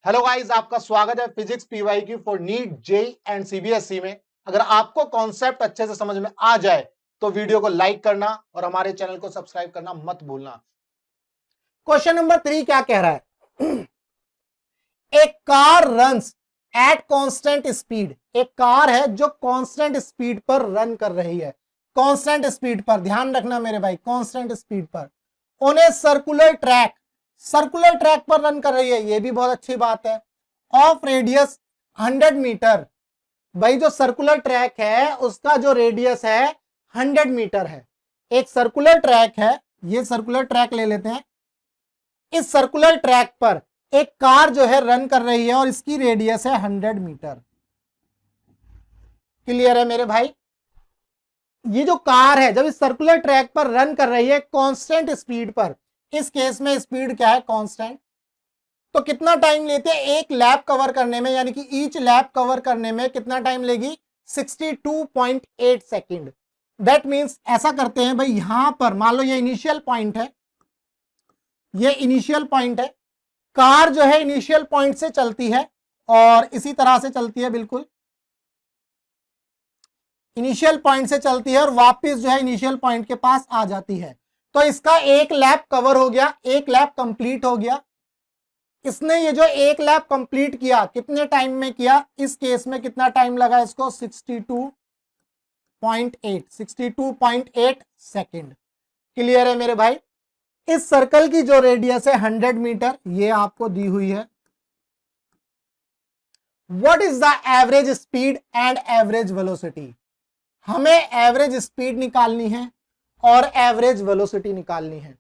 Hello guys, आपका स्वागत है फिजिक्स पीवाई की for NEET JEE and CBSE में। अगर आपको कॉन्सेप्ट अच्छे से समझ में आ जाए तो वीडियो को लाइक करना और हमारे चैनल को सब्सक्राइब करना मत भूलना। क्वेश्चन नंबर 3 क्या कह रहा है? एक car runs at constant speed. एक कार है जो कांस्टेंट स्पीड पर रन कर रही है। कांस्टेंट स्पीड पर ध्यान रखना मेरे भाई, कांस्टेंट स्पीड पर on a circular track. Circular track पर रन कर रही है, ये भी बहुत अच्छी बात है। Of radius 100 metre. भाई जो सर्कुलर ट्रैक है उसका जो रेडियस है 100 मीटर है। एक सर्कुलर ट्रैक है, ये सर्कुलर ट्रैक ले लेते हैं। इस सर्कुलर ट्रैक पर एक कार जो है रन कर रही है और इसकी रेडियस है 100 मीटर। क्लियर है मेरे भाई? ये जो कार है जब इस सर्कुलर ट्रैक पर रन कर रही है कांस्टेंट स्पीड पर, इस केस में स्पीड क्या है? कांस्टेंट। तो कितना टाइम लेते हैं एक लैप कवर करने में, यानी कि ईच लैप कवर करने में कितना टाइम लेगी? 62.8 सेकेंड। दैट मीन्स ऐसा करते हैं भाई, यहां पर मान लो ये इनिशियल पॉइंट है, ये इनिशियल पॉइंट है। कार जो है इनिशियल पॉइंट से चलती है और इसी तरह से चलती है, बिल्कुल इनिशियल पॉइंट से चलती है और वापस जो है इनिशियल पॉइंट के पास आ जाती है। तो इसका एक लैप कवर हो गया, एक लैप कंप्लीट हो गया। इसने ये जो एक लैप कंप्लीट किया कितने टाइम में किया? इस केस में कितना टाइम लगा इसको? 62.8 सेकेंड। क्लियर है मेरे भाई? इस सर्कल की जो रेडियस है 100 मीटर, ये आपको दी हुई है। What is the average speed and average velocity? हमें एवरेज स्पीड निकालनी है और एवरेज वेलोसिटी निकालनी है।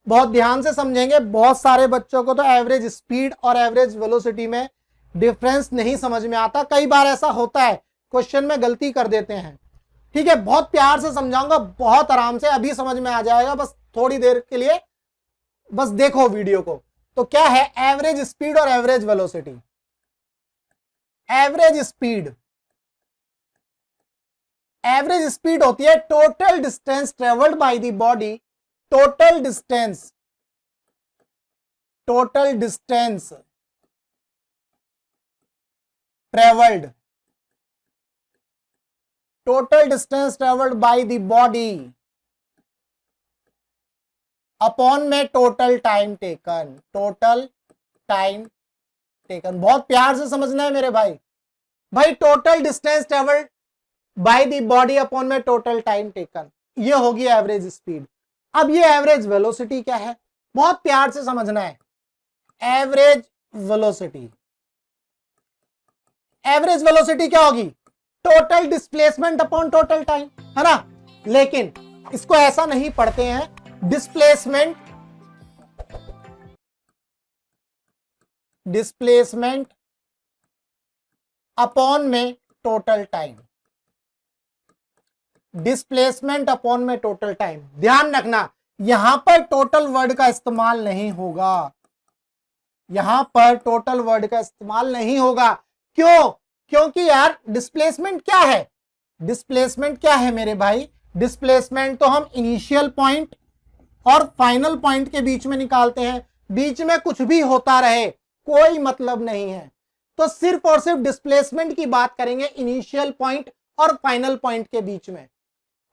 बहुत ध्यान से समझेंगे, बहुत सारे बच्चों को तो एवरेज स्पीड और एवरेज वेलोसिटी में डिफरेंस नहीं समझ में आता। कई बार ऐसा होता है, क्वेश्चन में गलती कर देते हैं। ठीक है, बहुत प्यार से समझाऊंगा, बहुत आराम से, अभी समझ में आ जाएगा। बस थोड़ी देर के लिए बस देखो वीडियो को। तो क्या है एवरेज स्पीड और एवरेज वेलोसिटी? एवरेज स्पीड होती है total distance travelled by the body. Total distance travelled by the body upon में टोटल टाइम टेकन। बहुत प्यार से समझना है मेरे भाई। Total distance travelled by the body upon में टोटल टाइम टेकन, ये होगी एवरेज स्पीड। अब ये एवरेज वेलोसिटी क्या है? बहुत प्यार से समझना है। एवरेज वेलोसिटी क्या होगी? Total displacement upon total time, है ना? लेकिन इसको ऐसा नहीं पढ़ते हैं, डिस्प्लेसमेंट अपॉन में टोटल टाइम। डिस्प्लेसमेंट अपॉन में टोटल टाइम। ध्यान रखना, यहां पर टोटल वर्ड का इस्तेमाल नहीं होगा। यहां पर टोटल वर्ड का इस्तेमाल नहीं होगा। क्यों? क्योंकि यार डिस्प्लेसमेंट क्या है? डिस्प्लेसमेंट क्या है मेरे भाई? डिस्प्लेसमेंट तो हम इनिशियल पॉइंट और फाइनल पॉइंट के बीच में निकालते हैं। बीच में कुछ भी होता रहे कोई मतलब नहीं है। तो सिर्फ और सिर्फ डिस्प्लेसमेंट की बात करेंगे इनिशियल पॉइंट और फाइनल पॉइंट के बीच में,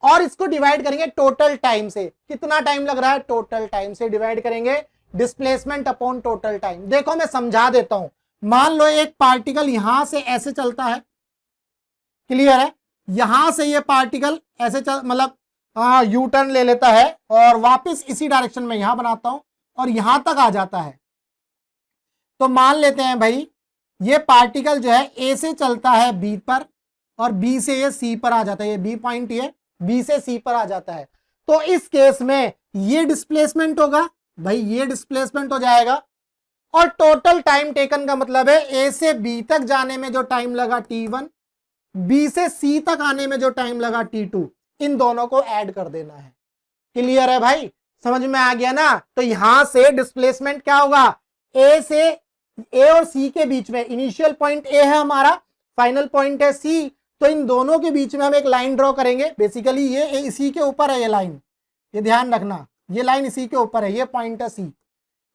और इसको डिवाइड करेंगे टोटल टाइम से। कितना टाइम लग रहा है? टोटल टाइम से डिवाइड करेंगे डिस्प्लेसमेंट अपॉन टोटल टाइम। देखो मैं समझा देता हूं। मान लो एक पार्टिकल यहां से ऐसे चलता है, क्लियर है? यहां से ये पार्टिकल ऐसे चल, मतलब यू टर्न ले लेता है और वापस इसी डायरेक्शन में यहां बनाता हूं और यहां तक आ जाता है। तो मान लेते हैं भाई ये पार्टिकल जो है ए से चलता है बी पर और बी से ये सी पर आ जाता है। ये बी पॉइंट, ये बी से सी पर आ जाता है। तो इस केस में ये डिस्प्लेसमेंट होगा भाई, ये डिस्प्लेसमेंट हो जाएगा। और टोटल टाइम टेकन का मतलब है ए से बी तक जाने में जो टाइम लगा T1, बी से सी तक आने में जो टाइम लगा T2, इन दोनों को ऐड कर देना है। क्लियर है भाई? समझ में आ गया ना? तो यहां से डिस्प्लेसमेंट क्या होगा? ए और सी के बीच में, इनिशियल पॉइंट ए है हमारा, फाइनल पॉइंट है सी, तो इन दोनों के बीच में हम एक लाइन ड्रॉ करेंगे। बेसिकली ये इसी के ऊपर है, ये लाइन, ये ध्यान रखना, ये लाइन इसी के ऊपर है, ये पॉइंट है सी।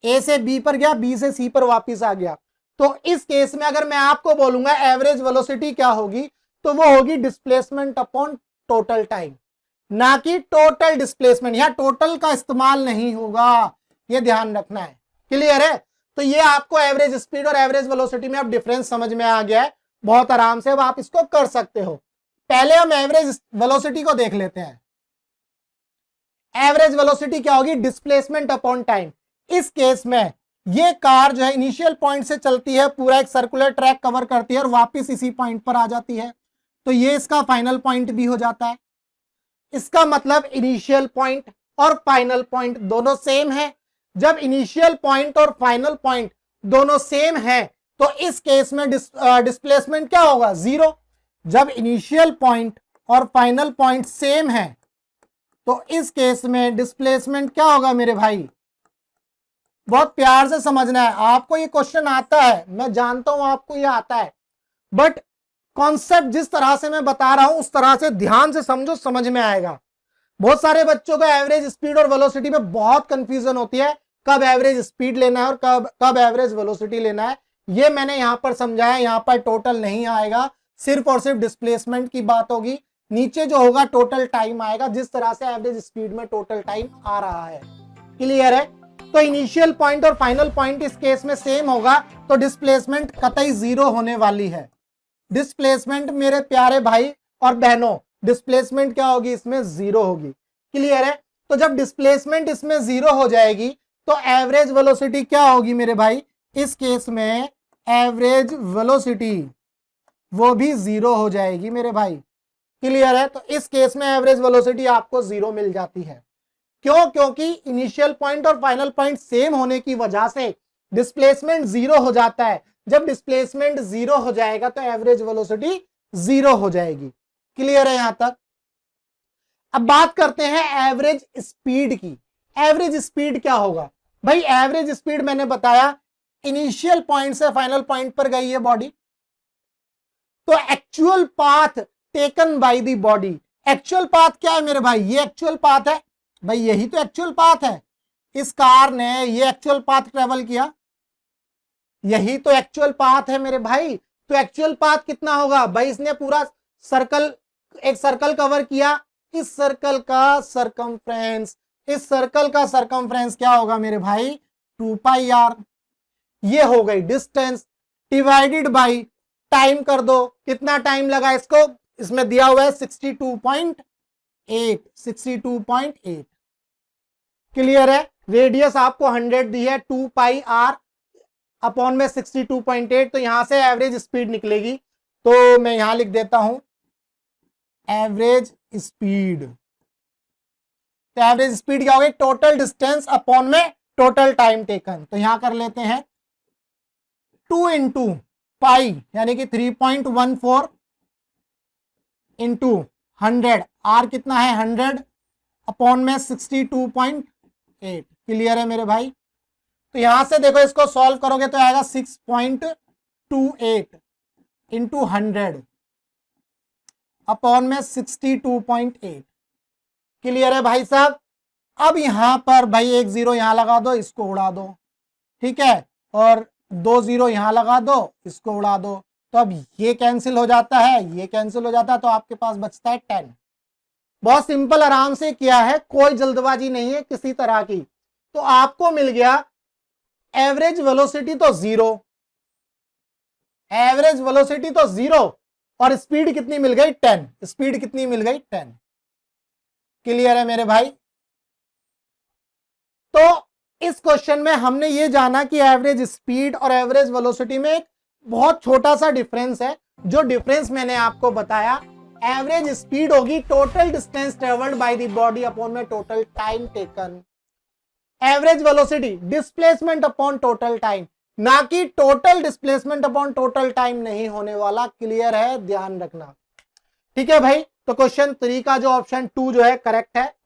ए से बी पर गया, बी से सी पर वापस आ गया। तो इस केस में अगर मैं आपको बोलूंगा एवरेज वेलोसिटी क्या होगी, तो वो होगी डिस्प्लेसमेंट अपॉन टोटल टाइम, ना कि टोटल डिस्प्लेसमेंट। यहां टोटल का इस्तेमाल नहीं होगा, ये ध्यान रखना है। क्लियर है? तो ये आपको एवरेज स्पीड और एवरेज वेलोसिटी में अब डिफरेंस समझ में आ गया है बहुत आराम से, अब आप इसको कर सकते हो। पहले हम एवरेज वेलोसिटी को देख लेते हैं। एवरेज वेलोसिटी क्या होगी? Displacement upon time. इस केस में ये कार जो है इनिशियल पॉइंट से चलती है, पूरा एक सर्कुलर ट्रैक कवर करती है और वापस इसी पॉइंट पर आ जाती है, तो ये इसका फाइनल पॉइंट भी हो जाता है। इसका मतलब इनिशियल पॉइंट और फाइनल पॉइंट दोनों सेम है। जब इनिशियल पॉइंट और फाइनल पॉइंट दोनों सेम है तो इस केस में डिस्प्लेसमेंट क्या होगा? जीरो। जब इनिशियल पॉइंट और फाइनल पॉइंट सेम है तो इस केस में डिस्प्लेसमेंट क्या होगा मेरे भाई? बहुत प्यार से समझना है, आपको ये क्वेश्चन आता है, मैं जानता हूं आपको ये आता है, बट कॉन्सेप्ट जिस तरह से मैं बता रहा हूं उस तरह से ध्यान से समझो, समझ में आएगा। बहुत सारे बच्चों को एवरेज स्पीड और वेलोसिटी में बहुत कंफ्यूजन होती है, कब एवरेज स्पीड लेना है और कब एवरेज वेलोसिटी लेना है। ये मैंने यहां पर समझाया, यहां पर टोटल नहीं आएगा, सिर्फ और सिर्फ डिस्प्लेसमेंट की बात होगी। नीचे जो होगा टोटल टाइम आएगा, जिस तरह से एवरेज स्पीड में टोटल टाइम आ रहा है। क्लियर है? तो इनिशियल पॉइंट और फाइनल पॉइंट इस केस में सेम होगा, तो डिस्प्लेसमेंट कतई जीरो होने वाली है। डिस्प्लेसमेंट मेरे प्यारे भाई और बहनों, डिस्प्लेसमेंट क्या होगी? इसमें जीरो होगी। क्लियर है? तो जब डिस्प्लेसमेंट इसमें जीरो हो जाएगी तो एवरेज वेलोसिटी क्या होगी मेरे भाई? इस केस में एवरेज वेलोसिटी वो भी जीरो हो जाएगी मेरे भाई। क्लियर है? तो इस केस में एवरेज वेलोसिटी आपको जीरो मिल जाती है। क्यों? क्योंकि इनिशियल पॉइंट और फाइनल पॉइंट सेम होने की वजह से डिस्प्लेसमेंट जीरो हो जाता है। जब डिस्प्लेसमेंट जीरो हो जाएगा तो एवरेज वेलोसिटी जीरो हो जाएगी। क्लियर है यहां तक? अब बात करते हैं एवरेज स्पीड की। एवरेज स्पीड क्या होगा भाई? एवरेज स्पीड मैंने बताया इनिशियल पॉइंट से फाइनल पॉइंट पर गई है बॉडी, तो actual path taken by the body. Actual path क्या है मेरे भाई? ये एक्चुअल पाथ है भाई, यही तो एक्चुअल पाथ है। इस कार ने ये एक्चुअल पाथ ट्रेवल किया, यही तो एक्चुअल पाथ है मेरे भाई। तो एक्चुअल पाथ कितना होगा भाई? इसने पूरा सर्कल, एक सर्कल कवर किया, इस सर्कल का सरकमफ्रेंस, इस सर्कल का सरकमफ्रेंस क्या होगा मेरे भाई? 2 पाई आर। ये हो गई डिस्टेंस डिवाइडेड बाय टाइम कर दो, कितना टाइम लगा इसको? इसमें दिया हुआ है 62.8, 62.8। क्लियर है? रेडियस आपको 100 दी है, 2 पाई आर अपॉन में 62.8, तो यहां से एवरेज स्पीड निकलेगी। तो मैं यहां लिख देता हूं एवरेज स्पीड। तो एवरेज स्पीड क्या होगी? टोटल डिस्टेंस अपॉन में टोटल टाइम टेकन। तो यहां कर लेते हैं 2 इंटू पाई यानी कि 3.14 इंटू 100, आर कितना है? 100 अपॉन में 62.8। क्लियर है मेरे भाई? तो यहां से देखो, इसको सॉल्व करोगे तो आएगा 6.28 इंटू 100 अपॉन में 62.8। क्लियर है भाई साहब? अब यहां पर भाई एक जीरो यहां लगा दो, इसको उड़ा दो, ठीक है, और 2 जीरो यहां लगा दो, इसको उड़ा दो। तो अब ये कैंसिल हो जाता है, ये कैंसिल हो जाता है, तो आपके पास बचता है 10। बहुत सिंपल, आराम से किया है, कोई जल्दबाजी नहीं है किसी तरह की। तो आपको मिल गया एवरेज वेलोसिटी तो जीरो, एवरेज वेलोसिटी तो जीरो, और स्पीड कितनी मिल गई? 10। स्पीड कितनी मिल गई? 10। क्लियर है मेरे भाई? तो इस क्वेश्चन में हमने ये जाना कि एवरेज स्पीड और एवरेज वेलोसिटी में एक बहुत छोटा सा डिफरेंस है। जो डिफरेंस मैंने आपको बताया, एवरेज स्पीड होगी total distance travelled by the body upon में total time taken. Average velocity displacement upon total time, ना कि total displacement upon total time नहीं होने वाला। क्लियर है? ध्यान रखना, ठीक है भाई? तो क्वेश्चन 3 का जो ऑप्शन 2 जो है करेक्ट है।